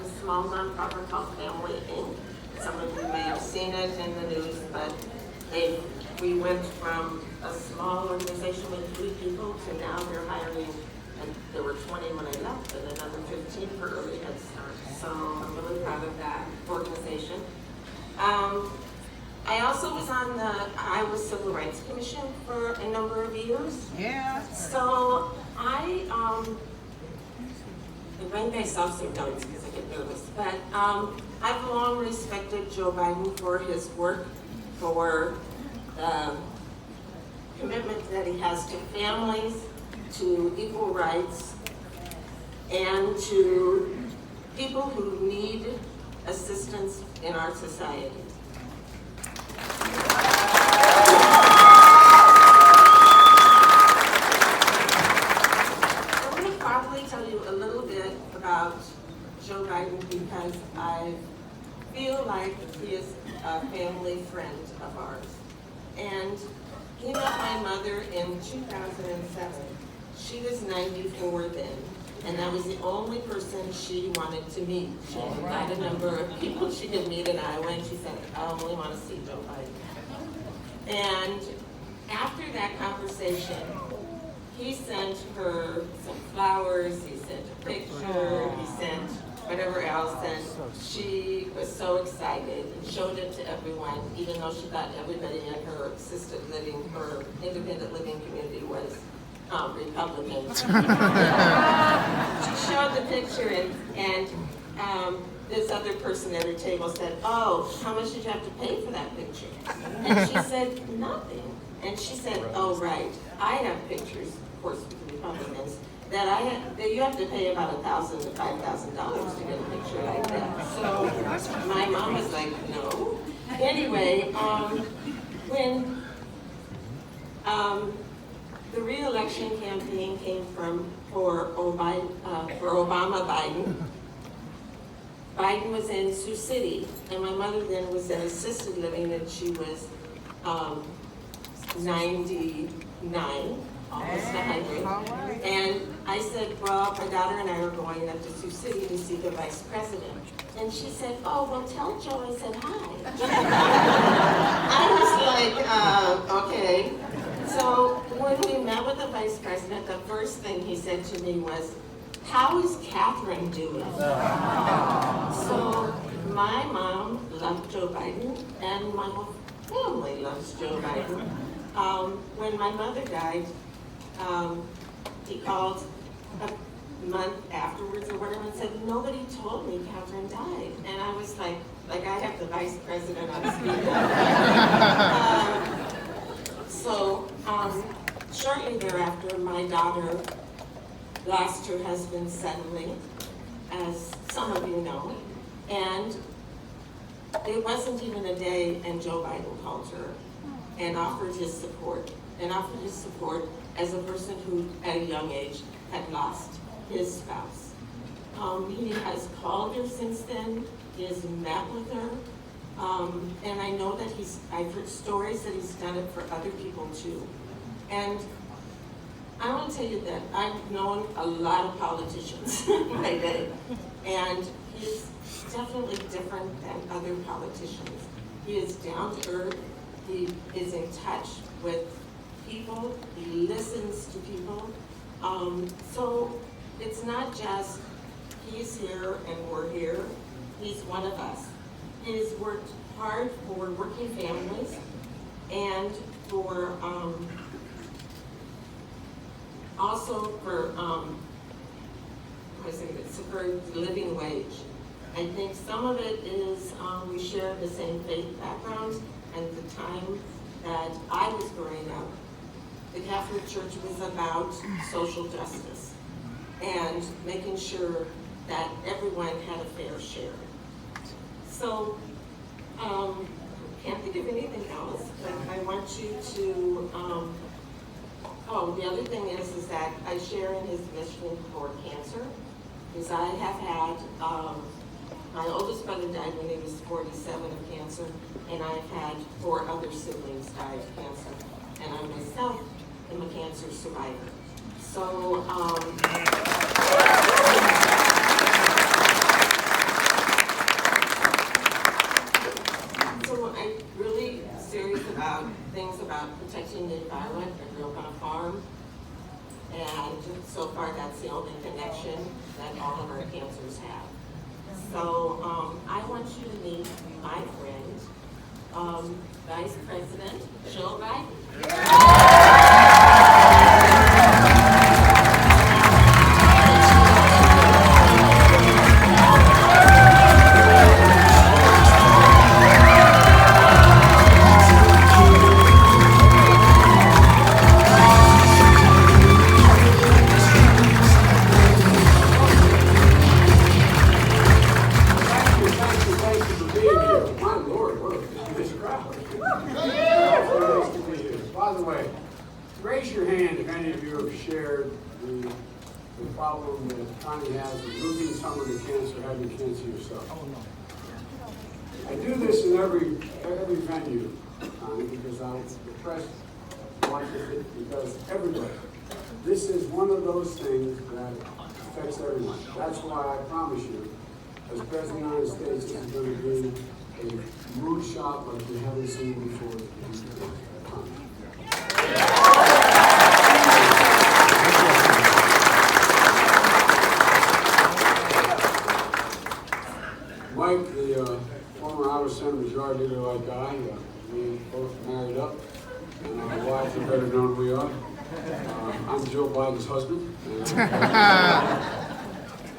a small nonprofit called Family Inc. Some of you may have seen it in the news, but we went from a small organization with 3 people to now they're hiring, and there were 20 when I left, and another 15 for early Head Start. So I'm really proud of that organization. I also was on the Iowa Civil Rights Commission for a number of years. Yeah. So the brain myself so notes because I get nervous, but I've long respected Joe Biden for his work, for the commitment that he has to families, to equal rights, and to people who need assistance in our society. I'm going to probably tell you a little bit about Joe Biden because I feel like he is a family friend of ours. And he met my mother in 2007. She was 94 then, and that was the only person she wanted to meet. She had a number of people she could meet in Iowa, and she said, I only want to see Joe Biden. And after that conversation, he sent her some flowers, he sent a picture, he sent whatever else, and she was so excited and showed it to everyone, even though she thought everybody in her assisted living, her independent living community was Republican. She showed the picture, and this other person at her table said, oh, how much did you have to pay for that picture? And she said, nothing. And she said, oh, right, I have pictures, of course, with the Republicans, that you have to pay about $1,000 to $5,000 to get a picture like that. So my mom was like, no. Anyway, when the re-election campaign came for Obama-Biden, Biden was in Sioux City, and my mother then was in assisted living, and she was 99, almost 100. And I said, well, my daughter and I are going up to Sioux City to see the vice president. And she said, oh, well, tell Joe I said hi. I was like, okay. So when we met with the vice president, the first thing he said to me was, how is Catherine doing? So my mom loved Joe Biden, and my whole family loves Joe Biden. When my mother died, he called a month afterwards or whatever and said, nobody told me Catherine died. And I was like I have the vice president on speed. Shortly thereafter, my daughter lost her husband suddenly, as some of you know, and it wasn't even a day, and Joe Biden called her and offered his support, as a person who, at a young age, had lost his spouse. He has called her since then, he has met with her, and I know that I've heard stories that he's done it for other people too. And I want to tell you that I've known a lot of politicians in my day, and he's definitely different than other politicians. He is down to earth, he is in touch with people, he listens to people. So it's not just he's here and we're here, he's one of us. He's worked hard for working families and for also for for living wage. I think some of it is we share the same faith background, and the time that I was growing up, the Catholic Church was about social justice and making sure that everyone had a fair share. So, can't think of anything else, but I want you to, the other thing is that I share in his mission for cancer, because I have had, my oldest brother died when he was 47 of cancer, and I've had 4 other siblings die of cancer, and I myself am a cancer survivor. So, that's the only connection that all of our cancers have. So I want you to meet my friend, Vice President Joe Biden. By the way, raise your hand if any of you have shared the problem that Connie has of losing someone to cancer, having cancer yourself. I do this in every venue, because I'm depressed, watching it, because everybody. This is one of those things that affects everyone. That's why I promise you, as President of the United States, this is going to be a mood shot like we haven't seen before. Mike, the former Iowa Senate Majority Leader like guy, we both married up, and our wives are better known than we are. I'm Joe Biden's husband,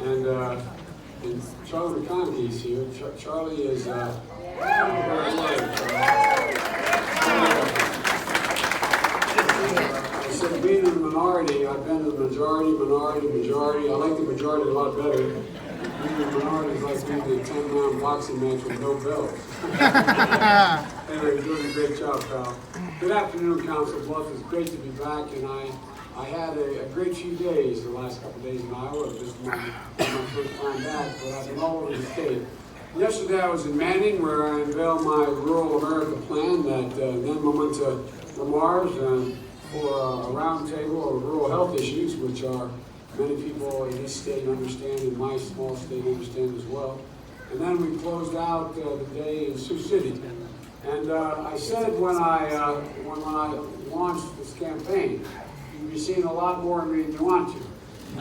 and Charlie McConaughey is here. Charlie is I said being in the minority, I've been in the majority. I like the majority a lot better. Being in the minority is like being in a 10-round boxing match with no bells. Anyway, you're doing a great job, pal. Good afternoon, Council Bluffs. It's great to be back, and I had a great few days the last couple of days in Iowa. This is my first time back, but I've been all over the state. Yesterday I was in Manning, where I unveiled my Rural America plan that then I went to Lamar's for a roundtable of rural health issues, which are many people in this state understand, and my small state understand as well. And then we closed out the day in Sioux City. And I said when I launched this campaign, you'll be seeing a lot more of me than you want to.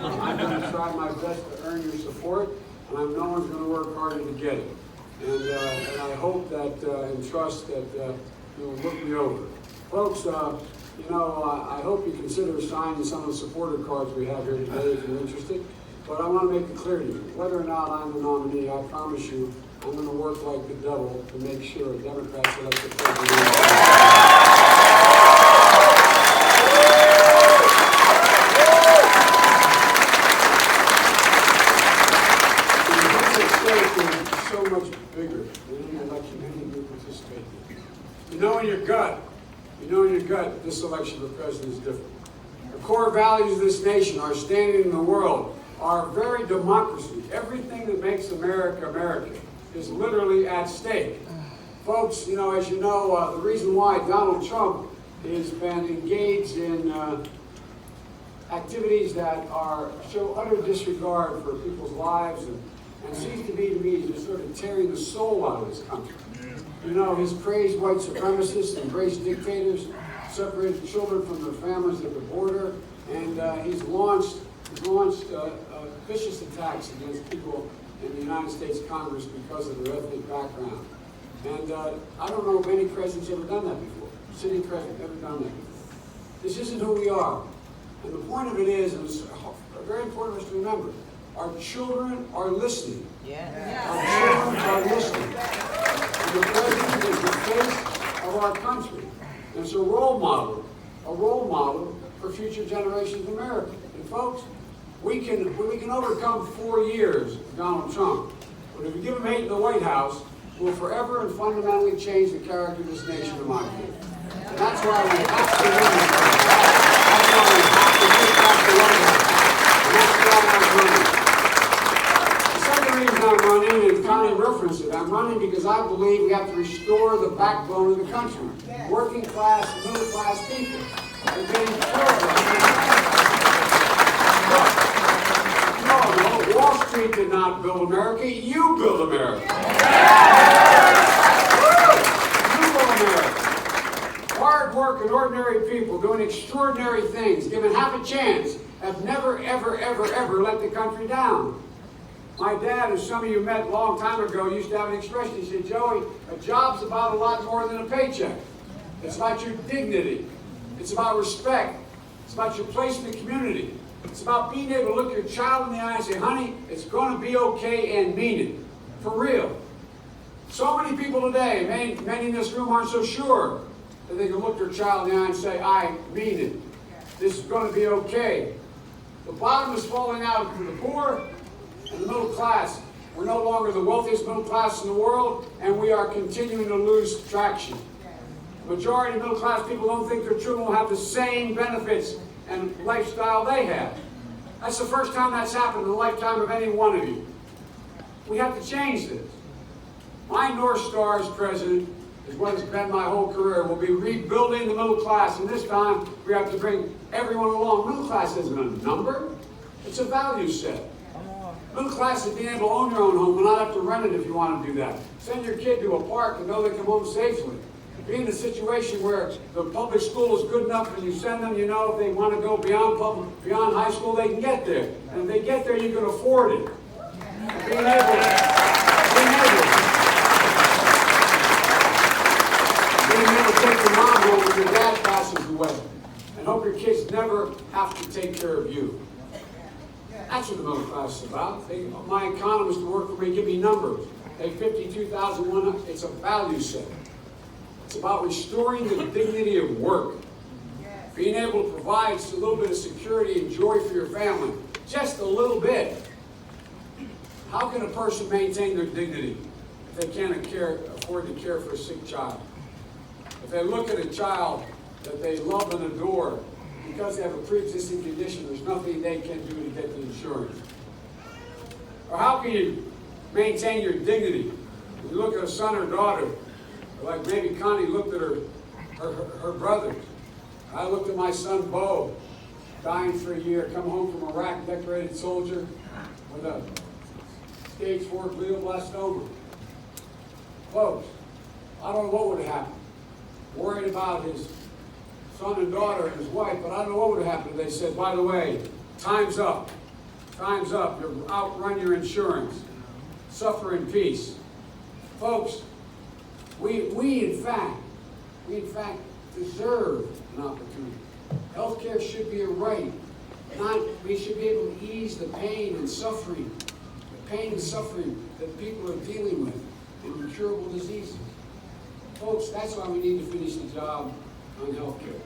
I'm going to try my best to earn your support, and I know I'm going to work harder to get it. And I hope that and trust that you'll look me over. Folks, I hope you consider signing some of the supporter cards we have here today if you're interested. But I want to make it clear to you, whether or not I'm the nominee, I promise you, I'm going to work like the devil to make sure Democrats elect the president. So much bigger than any election any of you participate in. You know in your gut, this election for president is different. The core values of this nation, our standing in the world, our very democracy, everything that makes America American, is literally at stake. Folks, as you know, the reason why Donald Trump has been engaged in activities that show utter disregard for people's lives and seems to me just sort of tearing the soul out of this country. He's praised white supremacists, embraced dictators, separated children from their families at the border, and he's launched vicious attacks against people in the United States Congress because of their ethnic background. And I don't know if any president's ever done that before. Sitting president ever done that before. This isn't who we are. And the point of it is, and it's very important for us to remember, our children are listening. Our children are listening. And the president is the face of our country. And it's a role model for future generations of America. And folks, we can overcome 4 years of Donald Trump. But if we give him 8 in the White House, we'll forever and fundamentally change the character of this nation, in my opinion. And that's why we have to win this country. That's why we have to get back to White House. And that's why I'm running. The second reason I'm running, and Connie referenced it, I'm running because I believe we have to restore the backbone of the country. Working class, middle class people are getting killed. No, Wall Street did not build America. You build America. You build America. Hard work and ordinary people doing extraordinary things, given half a chance, have never, ever, ever, ever let the country down. My dad, as some of you met a long time ago, used to have an expression. He said, Joey, a job's about a lot more than a paycheck. It's about your dignity. It's about respect. It's about your place in the community. It's about being able to look your child in the eye and say, honey, it's going to be okay, and mean it. For real. So many people today, many in this room aren't so sure that they can look their child in the eye and say, I mean it. This is going to be okay. The bottom is falling out for the poor and the middle class. We're no longer the wealthiest middle class in the world, and we are continuing to lose traction. The majority of middle class people don't think their children will have the same benefits and lifestyle they have. That's the first time that's happened in the lifetime of any one of you. We have to change this. My North Star as president is what has been my whole career. We'll be rebuilding the middle class, and this time we have to bring everyone along. Middle class isn't a number, it's a value set. Middle class is being able to own your own home and not have to rent it if you want to do that. Send your kid to a park and know they come home safely. Be in a situation where the public school is good enough and you send them, you know, if they want to go beyond high school, they can get there. And if they get there, you can afford it. Being able to take your mom home when your dad passes away. And hope your kids never have to take care of you. That's what the middle class is about. My economists who work for me give me numbers. They 52,001. It's a value set. It's about restoring the dignity of work. Being able to provide a little bit of security and joy for your family. Just a little bit. How can a person maintain their dignity if they can't afford to care for a sick child? If they look at a child that they love and adore, because they have a pre-existing condition, there's nothing they can do to get the insurance. Or how can you maintain your dignity? When you look at a son or daughter, like maybe Connie looked at her brothers. I looked at my son Bo, dying for a year, come home from Iraq, decorated soldier with a stage 4 glioblastoma. Folks, I don't know what would have happened. Worried about his son and daughter and his wife, but I don't know what would have happened if they said, by the way, time's up. Time's up. You've outrun your insurance. Suffer in peace. Folks, we in fact deserve an opportunity. Healthcare should be a right. We should be able to ease the pain and suffering that people are dealing with in incurable diseases. Folks, that's why we need to finish the job on healthcare.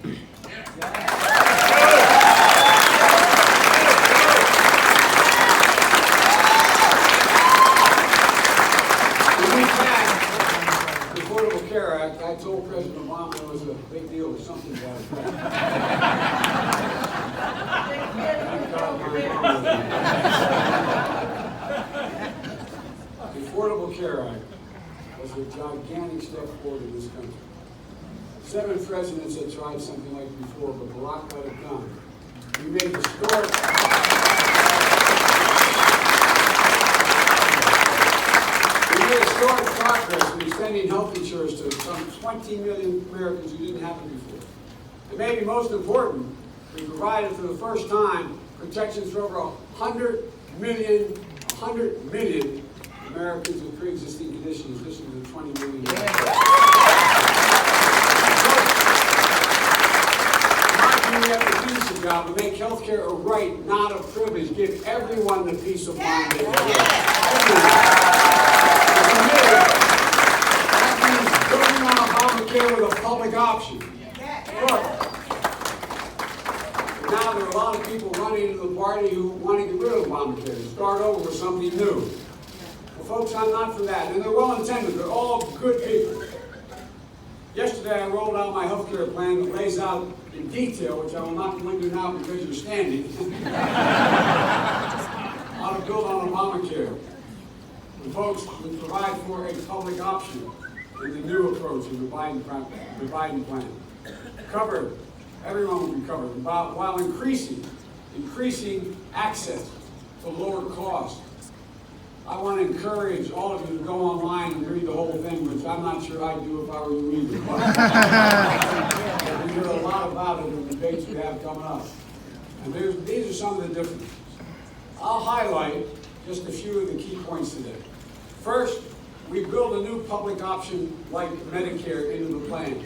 The Affordable Care Act, I told President Obama it was a big deal or something about it. The Affordable Care Act was a gigantic step forward in this country. 7 presidents had tried something like it before, but Barack got it done. We made historic progress in extending health insurance to some 20 million Americans who didn't have it before. And maybe most important, we provided for the first time protections for over 100 million Americans with pre-existing conditions, in addition to the 20 million. We have to do this job and make healthcare a right, not a privilege. Give everyone the peace of mind they have. That means building on Obamacare with a public option. Look, now there are a lot of people running into the party who want to get rid of Obamacare and start over with something new. Well, folks, I'm not for that. And they're well intended. They're all good people. Yesterday, I rolled out my health care plan that lays out in detail, which I will not go into now because you're standing, how to build on Obamacare. And folks, we provide for a public option in the new approach in the Biden plan. Covered, everyone will be covered, while increasing access to lower cost. I want to encourage all of you to go online and read the whole thing, which I'm not sure I'd do if I were you either. We hear a lot about it in the debates we have coming up. And these are some of the differences. I'll highlight just a few of the key points today. First, we build a new public option like Medicare into the plan.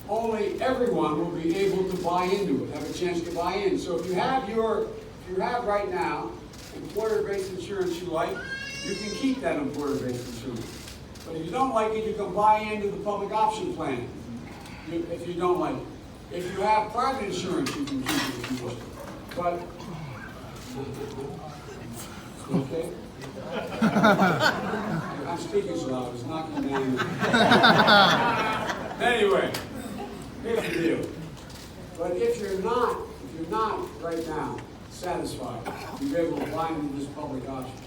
Only everyone will be able to buy into it, have a chance to buy in. So if you have right now employer-based insurance you like, you can keep that employer-based insurance. But if you don't like it, you can buy into the public option plan. If you don't like it. If you have private insurance, you can keep it if you wish. But okay? I'm speaking so loud, it's not coming in. Anyway, here's the deal. But if you're not right now satisfied, you'll be able to buy into this public option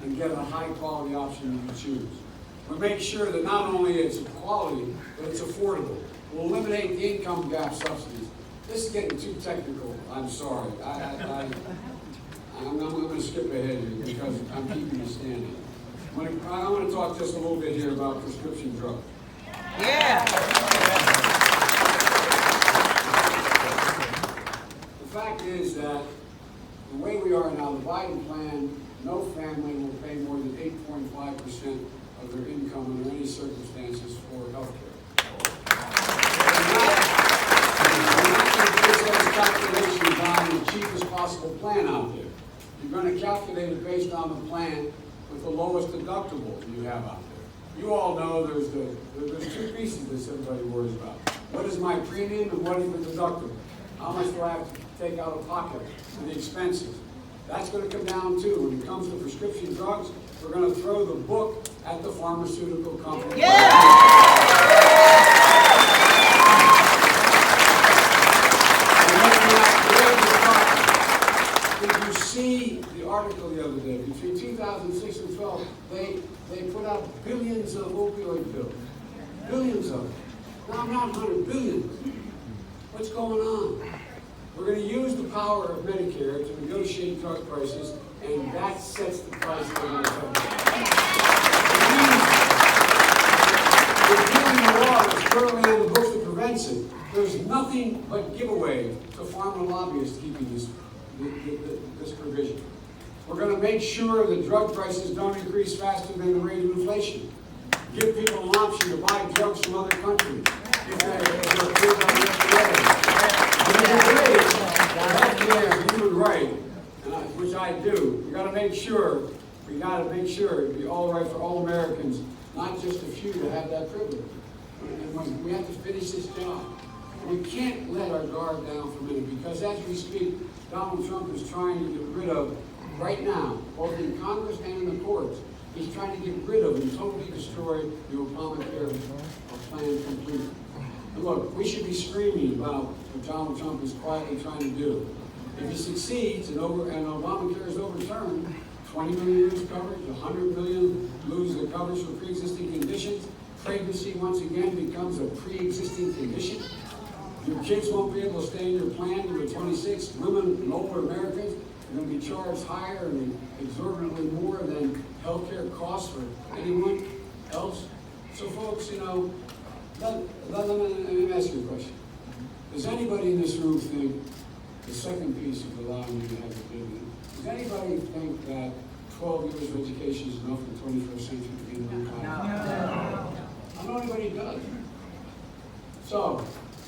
and get a high quality option you choose. We'll make sure that not only it's quality, but it's affordable. We'll eliminate the income gap subsidies. This is getting too technical. I'm sorry. I'm going to skip ahead here because I'm keeping you standing. I want to talk just a little bit here about prescription drugs. Yeah. The fact is that the way we are now, the Biden plan, no family will pay more than 8.5% of their income under any circumstances for health care. We're not going to base those calculations on the cheapest possible plan out there. You're going to calculate it based on the plan with the lowest deductible you have out there. You all know there's two pieces that everybody worries about. What is my premium and what is the deductible? How much do I have to take out of pocket for the expenses? That's going to come down too. When it comes to prescription drugs, we're going to throw the book at the pharmaceutical company. Did you see the article the other day? Between 2006 and 12, they put out billions of opioid pills. Billions of them. Now, not 100, billions. What's going on? We're going to use the power of Medicare to negotiate drug prices, and that sets the price they're going to pay. Repealing the law that's currently on the books that prevents it, there's nothing but giveaway to pharma lobbyists keeping this provision. We're going to make sure that drug prices don't increase faster than the rate of inflation. Give people an option to buy drugs from other countries if they're approved by the FDA. Healthcare, human right, which I do. We got to make sure it'd be all right for all Americans, not just a few to have that privilege. And we have to finish this job. We can't let our guard down for a minute because as we speak, Donald Trump is trying to get rid of, right now, both in Congress and in the courts, he's trying to get rid of and totally destroy the Obamacare plan completely. And look, we should be screaming about what Donald Trump is quietly trying to do. If he succeeds and Obamacare is overturned, 20 million lose coverage, 100 million lose their coverage for pre-existing conditions. Pregnancy once again becomes a pre-existing condition. Your kids won't be able to stay in your plan until they're 26. Women and older Americans are going to be charged higher and exorbitantly more than healthcare costs for anyone else. So folks, let me ask you a question. Does anybody in this room think the second piece of allowing you to have a baby, does anybody think that 12 years of education is enough in the 21st century to be in one class? No. I don't know anybody does. So,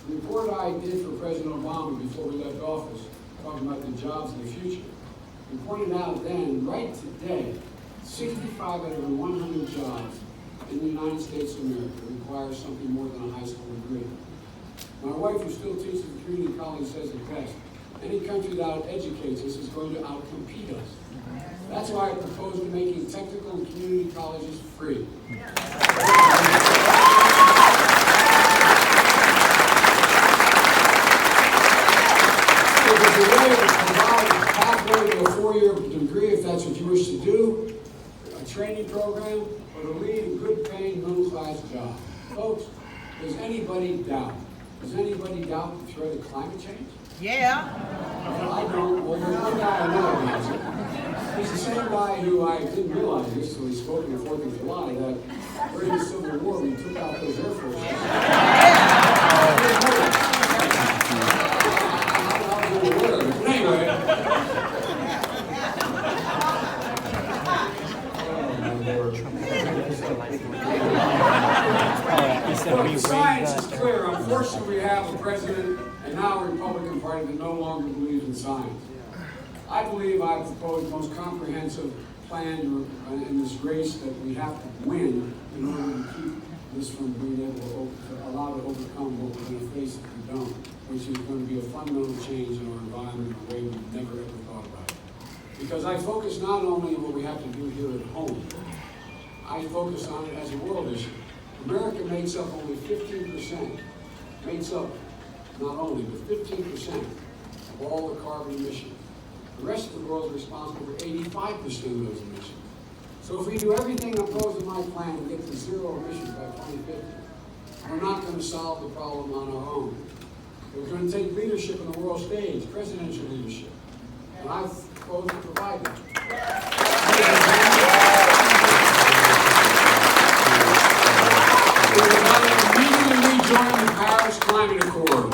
the report I did for President Obama before we left office, talking about the jobs of the future, we pointed out then, right today, 65 out of every 100 jobs in the United States of America require something more than a high school degree. My wife, who still teaches at community college, says it best. Any country that educates us is going to outcompete us. That's why I proposed making technical and community colleges free. There's a way to provide a pathway to a 4-year degree if that's what you wish to do, a training program, or to lead a good-paying middle-class job. Folks, does anybody doubt? Does anybody doubt the threat of climate change? Yeah. Well, I don't. Well, there's one guy I know about it. He's the same guy who I didn't realize this until he spoke on the 4th of July, that during the Civil War, we took out those Air Force ships. I was aware of it. But anyway, Look, the science is clear. Unfortunately, we have a president and now a Republican Party that no longer believes in science. I believe I proposed the most comprehensive plan in this race that we have to win in order to keep this from being able to allow to overcome what we're going to face if we don't, which is going to be a fundamental change in our environment in a way we've never ever thought about it. Because I focus not only on what we have to do here at home, I focus on it as a world issue. America makes up only 15%, makes up not only, but 15% of all the carbon emissions. The rest of the world is responsible for 85% of those emissions. So if we do everything opposed to my plan and get to zero emissions by 2050, we're not going to solve the problem on our own. We're going to take leadership on the world stage, presidential leadership. And I propose to provide that. We're going to immediately rejoin the Paris Climate Accord.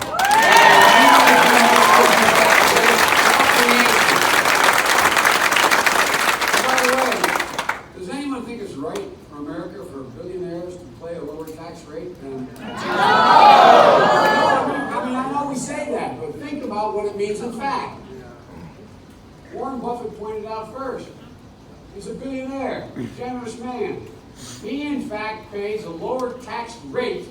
What it means in fact. Warren Buffett pointed out first. He's a billionaire, generous man. He in fact pays a lower tax rate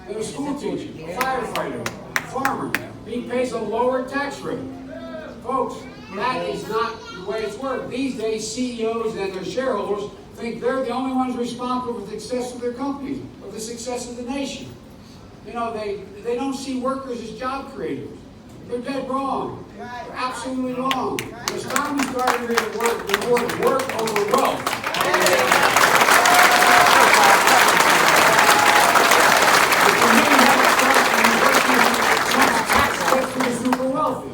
than a school teacher, a firefighter, a farmer. He pays a lower tax rate. Folks, that is not the way it's worked. These days, CEOs and their shareholders think they're the only ones responsible for the success of their companies, or the success of the nation. You know, they don't see workers as job creators. They're dead wrong. They're absolutely wrong. It's time we started to reward work over wealth. For me, that starts from tax cuts for the super wealthy.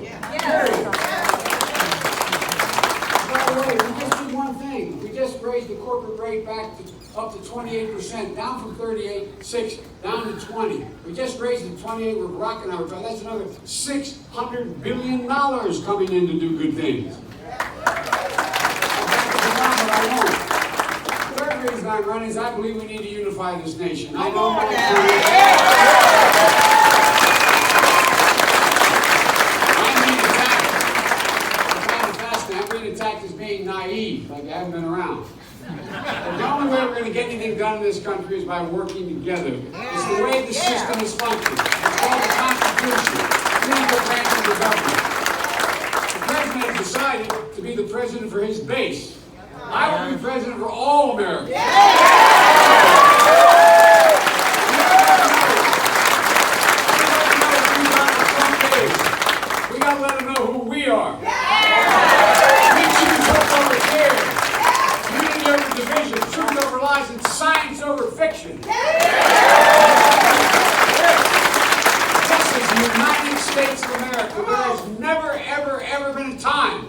By the way, we just did one thing. We just raised the corporate rate back up to 28%, down from 38.6, down to 20. We just raised it to 28. We're rocking our. That's another $600 billion coming in to do good things. The third reason I'm running is I believe we need to unify this nation. I know I'm being attacked as being naive, like I haven't been around. The only way we're going to get anything done in this country is by working together. It's the way the system is functioning. It's called the Constitution, legal branch of the government. The president has decided to be the president for his base. I will be president for all Americans. We got to let them know who we are. We choose hope over fear. Unity over division, truth over lies, and science over fiction. This is the United States of America. There has never, ever been a time,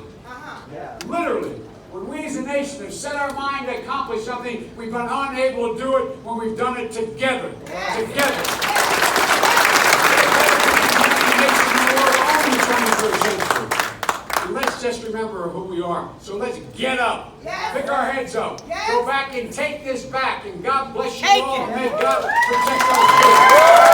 literally, when we as a nation have set our mind to accomplish something, we've been unable to do it when we've done it together. Together. And let's just remember who we are. So let's get up. Pick our heads up. Go back and take this back. And God bless you all. And may God protect our state.